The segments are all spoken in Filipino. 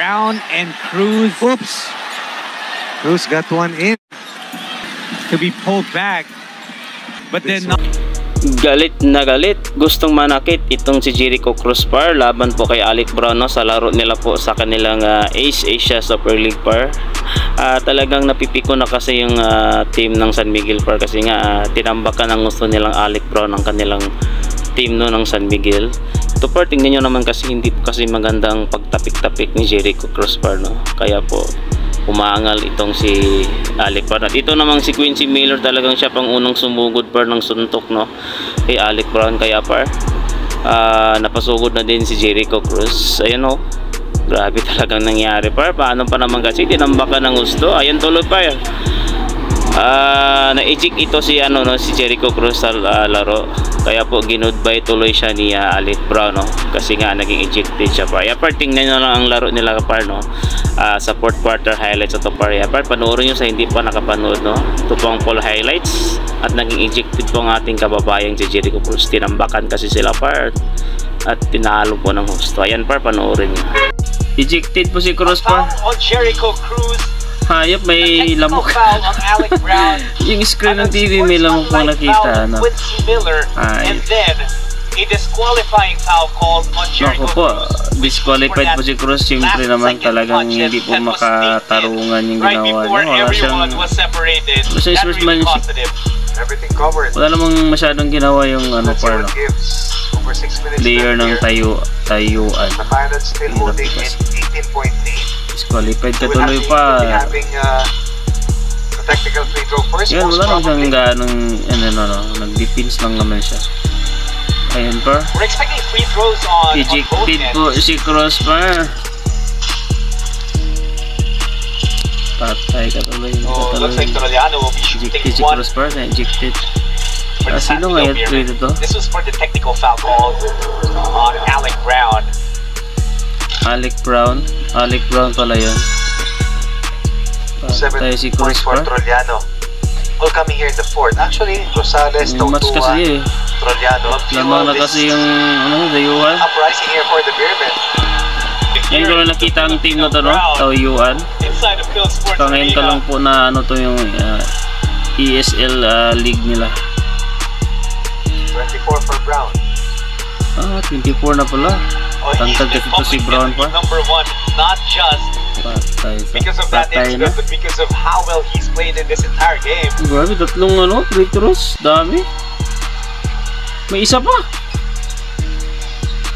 Brown and Cruz. Oops. Cruz got one in. To be pulled back. But then Galit na galit, gustong manakit itong si Jericho Cruz par laban po kay Alec Brown, no, sa laro nila po sa kanilang Ace Asia Super League par. Talagang napipiko na kasi yung team ng San Miguel par kasi nga tinambakan ang gusto nilang Alec Brown ng kanilang team, no, ng San Miguel. Ito par, tingnan nyo naman kasi hindi po kasi magandang pagtapik-tapik ni Jericho Cruz par, no, kaya po umaangal itong si Alec Brown. At ito namang si Quincy Miller, talagang siya pang unang sumugod par ng suntok, no, kay Alec Brown, kaya par napasugod na din si Jericho Cruz. Ayan, no, grabe talagang nangyari par. Paano pa naman kasi tinambakan ng gusto. Ayan, tuloy par. Na-eject ito si si Jericho Cruz sa laro, kaya po ginudbay tuloy siya ni Alec Brown, no, kasi nga naging ejected siya par. Ya par, tingnan nyo lang ang laro nila par, no, sa 4th quarter highlights ito par. Ya par, panoorin nyo sa hindi pa nakapanood, no. Ito po ang full highlights at naging ejected po ang ating kababayang si Jericho Cruz. Tinambakan kasi sila par at tinalo po ng husto. Ayan par, panoorin nyo. Ejected po si Cruz par. on Jericho Cruz. Hayop, may lamok. Yung screen ng TV may lamok po nakita, no? Ay. A disqualifying foul called on Jericho Cruz. Po, disqualified po si Cruz. Siyempre naman talagang hindi po makatarungan yung ginawa niya. Wala siyang sportsmanship. Wala namang masyadong ginawa yung par, no, player ng Tayuan. Disqualified ka tuloy pa. Yan, wala naman siyang ganong nag-defense lang naman siya. Ayan pa, ejected po si Cruz pa. Patay ka tuloy. Ejected si Cruz pa, na-ejected. Sino nga yung trade ito? This was for the technical foul call on Alec Brown. Alec Brown pala yun. Patay si Cruz pa. All coming here in the fourth. Actually, Rosales, match kasi Trollano. Lamang na kasi yung Dayuan. Uprising here for the Beermen. Ngayon ko lang nakita ang team na to, no? Tayuan. So ngayon ka lang po na to yung ESL league nila. 24 for Brown. 24 na pala. Tangkad kasi ito si Brown pa. Number 1, not just because of that incident, but because of how well he's played in this entire game. Grabe, tatlong free throws, dami. May isa pa.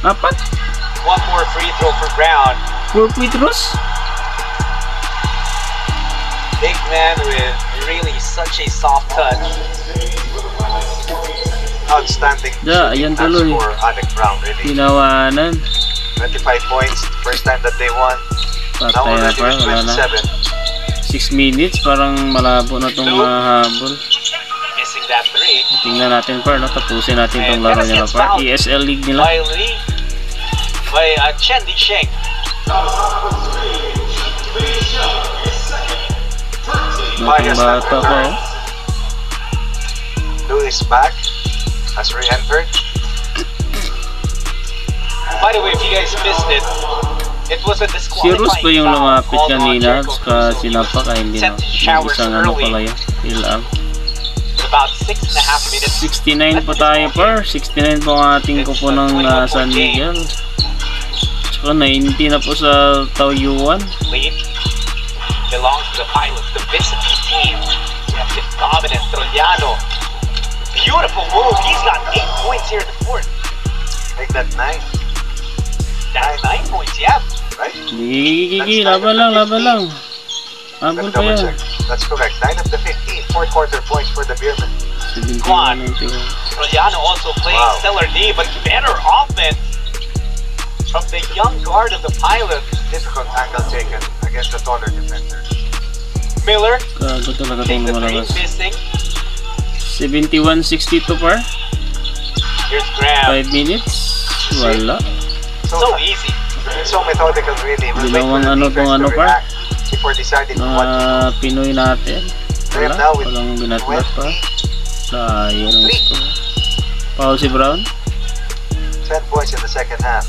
4. One more free throw for Brown. 4 free throws. Big man with really such a soft touch. Outstanding. Ayan tuloy. For Alec Brown, really. Tinawanan. 25 points, first time that they won. Patay na pa, wala na. 6 minutes, parang malabo na itong habol. Missing that 3. Tingnan natin pa, no? Tapusin natin itong laro nila pa. ESL League nila. By Chen Disheng. Matang bata pa, oh. Louis back. Has re-entered. By the way, if you guys missed it, it was a disqualifying si Rus ba yung lumapit foul kanina? Ka sinapak ay hindi, no? Yung isang pala yun. Ilang. About 6.5 minutes. 69 po tayo par. 69 po ang ating kupo ng San Miguel. Tsaka 90 na po sa Taoyuan. Lead belongs to the Pilots, the visiting team. Yes, it's dominant. Trollano. Beautiful move. He's got 8 points here in the fourth. Make that 9. That's 9 points, yeah. Right? Gigi, laban lang. Habol pa yan. That's correct. 9 of the 15 fourth quarter points for the Beermen. Trollano also playing stellar D, but better offense from the young guard of the Pilots. Difficult angle taken against the taller defender. Miller. Kago talaga itong lumalabas. Missing. 71-62 par. Here's Graham. 5 minutes. Wala. So easy. So methodical, really. Ginawang tong par. Before deciding what Pinoy natin. Wala. Walang binatbat pa. Sayang. Foul si Brown. 10 points in the second half.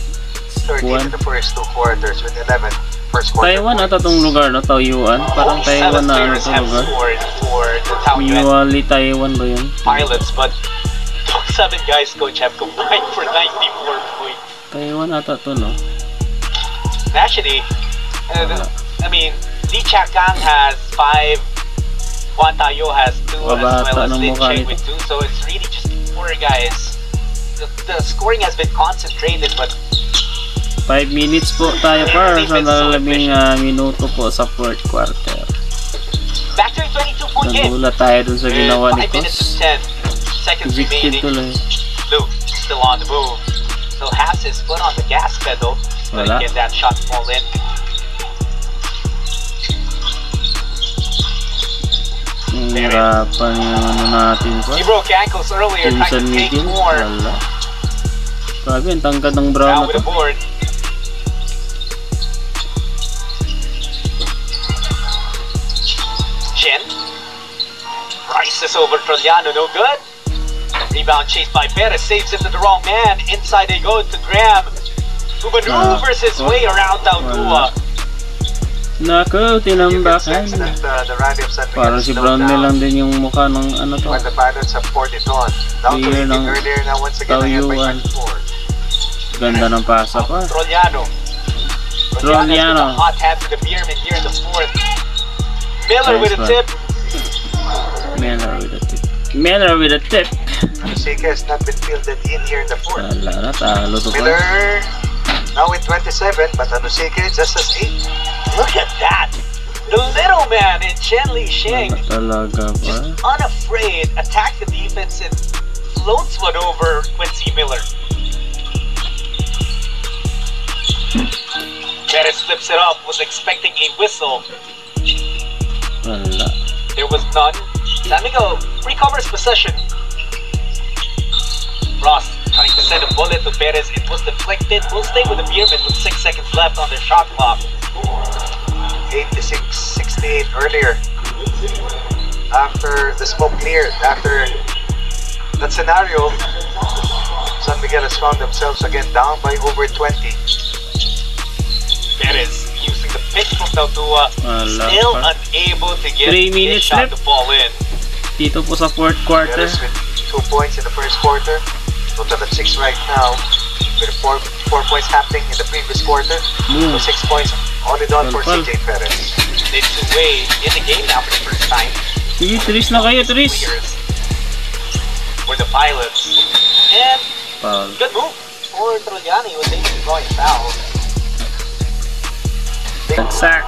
13 in the first 2 quarters with 11 first quarter. Taiwan ata tong lugar, no? Taoyuan. Parang Only Taiwan 7 na ano players to have lugar. scored for the Taoyuan Miwali Taiwan ba yun? Pilots, but those 7 guys, coach, have combined for 94 points. Taiwan ata to, no? Actually, I mean, Lee Chakang has 5, Juan Tayo has 2, as Mabata well as ng Lin mukha Cheng nito. with 2, so it's really just 4 guys. The scoring has been concentrated, but 5 minutes po tayo par sa nalalabing minuto po sa fourth quarter. back to a 22-point game. Nagula tayo dun sa With ginawa ni 5 minutes Kos. and 10 seconds Evicted remaining. tuloy. Luke still on the move. So has his foot on the gas pedal. But Wala. get that shot fall in. Hirapan yung ano natin pa. He broke ankles earlier, trying Pinsan to ni take Gil. more. Wala. Grabe, ang tangkad ng Now Brown na with to. the board. Chen. Rises over Trollano, no good. Rebound chased by Perez, saves it to the wrong man. Inside they go to Graham, who maneuvers his way around Taudua. Nako, You can tinambakan. sense that the rally of San Miguel Parang si slowed Brown down lang din yung mukha ng ano to. when the pilots have poured it on. Down to Clear 18 ng earlier, now once again ahead by Taoyuan. 24. Ganda ng pasa pa. Trollano. Trollano. With the hot hand to the Bierman here in the fourth. Miller with a Nice tip. Miller with a tip. Miller with a tip. Anusika has not been fielded in here in the fourth. Wala na, talo to pa. Miller now with 27, but Anusika just as 8. Look at that. The little man in Chen Li Sheng. Wala talaga pa. Just unafraid, attack the defense and floats one over Quincy Miller. Perez flips it up, was expecting a whistle. Wala. There was none. San Miguel recovers possession. Ross trying to send a bullet to Perez. It was deflected. We'll stay with the Bierman with 6 seconds left on their shot clock. 86-68 earlier. After the smoke cleared, after that scenario, San Miguel has found themselves again down by over 20. Perez using the pitch from Taudua. Wala Still pa. unable to get 3 his minutes shot left. to fall in. Dito po sa fourth quarter. Perez with 2 points in the first quarter. Total at 6 right now. With 4 points happening in the previous quarter. Boom. So 6 points only done for Pal. CJ Perez. It's away in the game now for the first time. Sige, Tris na kayo, Tris. Clears for the Pilots. And Foul. good move for Trollani with a drawing foul. Sack.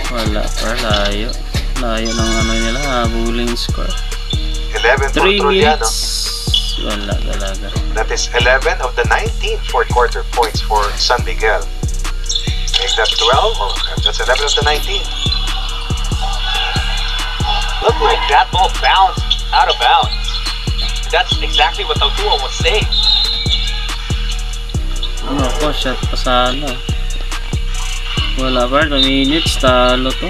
Wala pa, layo. Layo ng ano nila, habulin score. 11 for 3 Trollano. minutes. Wala talaga. That is 11 of the 19 fourth quarter points for San Miguel. Make that 12. Oh, that's 11 of the 19. Looked like that ball bounced out of bounds. That's exactly what Taudua was saying. Ano ko, shot pa sana. Wala pa, 2 minutes, talo to.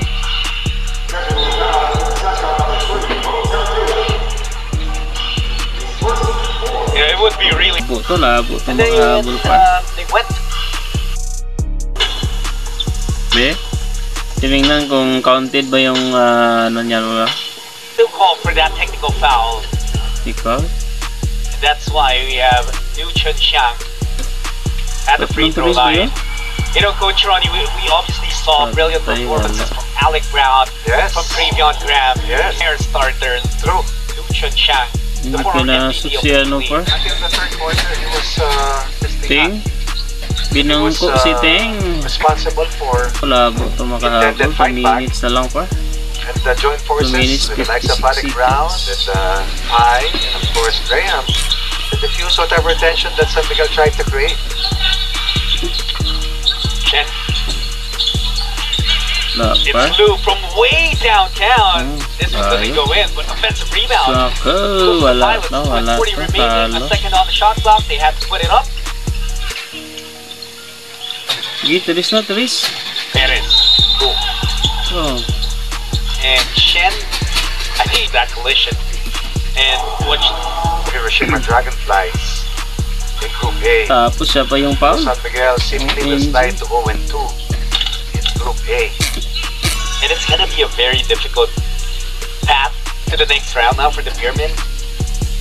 Yeah, it would be really. Buto, labo to, And then makahabol pa. they went. Be, tinignan kung counted ba yung ano niya ba? Still called for that technical foul. Ikaw? And that's why we have Liu Chun Xiang at the free throw Tatlong tulis ba line. yun? You know, Coach Ronnie, we obviously saw brilliant Patay, performances wala. from Alec Brown, Yes. from Travion Graham, Yes. air starters, True. Liu Chun Xiang, the Hindi former pinasok MVP of si the ano league. pa? Until the third quarter, he was Ting? Binungko si Ting. responsible for Labo to makahabol. 2 minutes na lang pa. and the joint forces 2 minutes, with the likes of 56 Alec Brown seconds. and I, and of course Graham, to diffuse whatever tension that San Miguel tried to create. Chen, Wala it pa. flew from way downtown. This was going to ayun. go in, but offensive rebound. Sako, wala na, wala 40 na, remaining, talo. a second on the shot clock. They had to put it up. Sige, Tris na, Tris. Perez, boom. Oh, And Chen, I need that collision. And watch Hiroshima Dragonflies. in Group A. Tapos siya pa yung foul. San Miguel simply will slide to 0-2 in Group A. And it's gonna be a very difficult path to the next round now for the Beermen,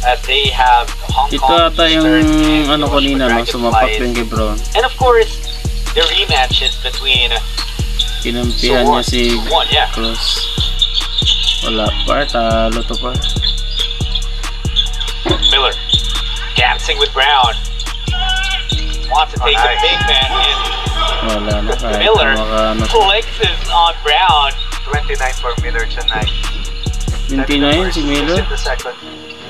as they have Hong Ito Kong, ata Eastern, yung and ano Hiroshima kanina, no? Sumapak Dragonflies. yung kay Brown. And of course, the rematches between Kinampihan niya si Suwon, yeah. Cruz. Wala par, talo to par. Miller dancing with Brown. Wants to take the big man in. Wala na, kahit Miller ano. flexes on Brown. 29 for Miller tonight. 29 si Miller. 6 in the second,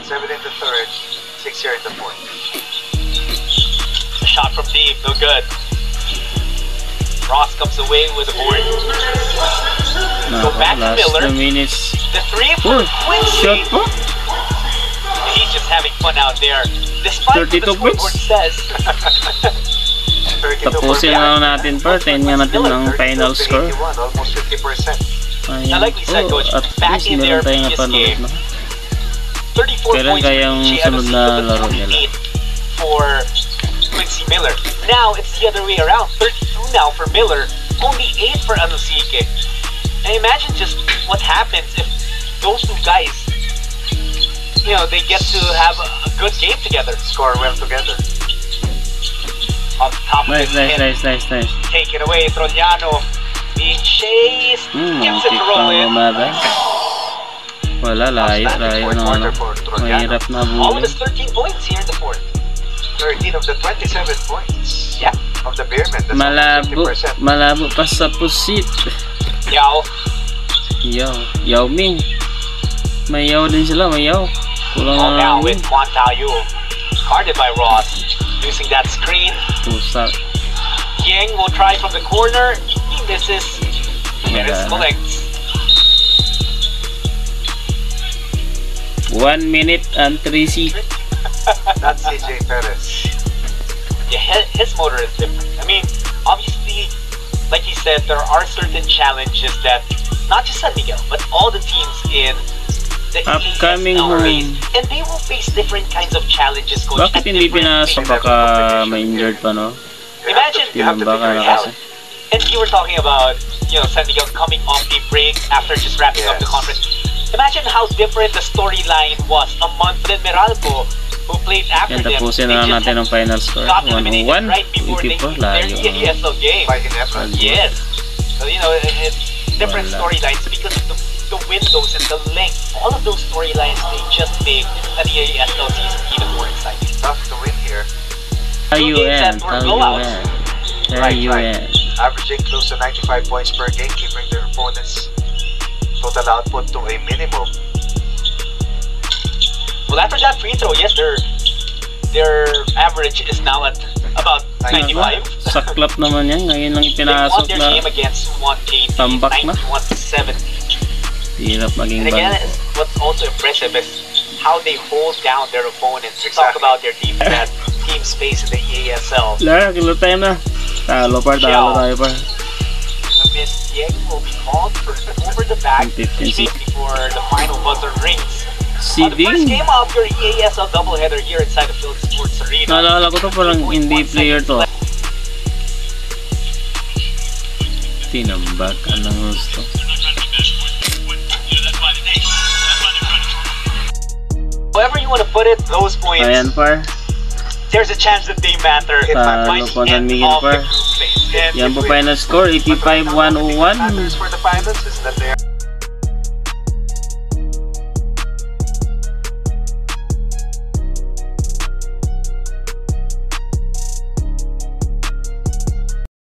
7 in the third, 6 here in the fourth. A shot from deep, no good. Ross comes away with the board. Go back to Last Miller. 2 minutes. The three for Shot Quincy. po. He's just having fun out there. Despite what the 32 scoreboard points. says. 32 for Tapusin Brown. na natin par. 10 nga natin ang 32 final to score. 81, almost 50%. Ayan Now, like we said, po. Coach, At back least in meron their tayong previous napanood game, na. 34 Kailan points kayang for Quincy sunod Adosito, na but laro only nila? 8 for Quincy Miller. Now, it's the other way around. 32 now for Miller, only 8 for Anosike. And imagine just what happens if those two guys, you know, they get to have a good game together. Score well together. On top of Nice, his nice, head, nice, nice, nice. taken away, Trollano being chased, gets it Muntik to pang roll in. umada. Wala, layo, layo Fourth ng ano. quarter for Trollano. Mahirap na All of bulin. his 13 points here in the fourth. 13 of the 27 points Yeah. of the Beermen. That's Malabo, almost 50%. malabo pa sa pusit. Yao, Yao Ming. May Yao din sila, may Yao. Kulang all na now lang with Ming. Juan Tayo. Guarded by Ross. Using that screen. Pusak. Yang will try from the corner. He misses. Perez Wala na. collects. 1 minute and 3 seconds. That's CJ Perez. Yeah, his motor is different. I mean, obviously, like you said, there are certain challenges that not just San Miguel, but all the teams in the Upcoming EASL home. face, and they will face different kinds of challenges, Coach. Bakit at hindi different pinasok phases. baka may-injured pa, no? Imagine, You have to Tinambaka figure na it out. kasi. and you were talking about, you know, San Miguel coming off a break after just wrapping up the Yes. conference. Imagine how different the storyline was a month then Meralco, who played after Yan, them. tapusin they na just natin ang final score. got eliminated 101, right before they 84, their layo. EASL game. By Ginebra. Yes. So, you know, it's different Wala. storylines because of the windows and the length. All of those storylines, they just make an EASL season even more exciting. Tough to win here. Ayun, that were blowouts. ayun. Averaging close to 95 points per game, keeping their opponents' total output to a minimum. Well, after that free throw, yes, their average is now at about 95. Saklap naman yan. Ngayon lang They won ipinasok their na game against Suwon KT, tambak na. 91-70. hirap maging And again, bangko. what's also impressive is how they hold down their opponents. We talk Exactly. about their defense, team space in the EASL. Lara, kilo time na. Talo tayo pa. A miss Yang will be called for over the back 15 before the final buzzer rings. Si On the first Ding. game of your EASL doubleheader here inside the Philips Sports Arena. Naalala ko to, parang hindi player to. Tinambak. Anong gusto? However you want to put it, those points, Ayan par. there's a chance that they matter Talo by pa the San end Miguel of the par. group phase. And Yan po final score, 85-101. Matters for the finals is that they are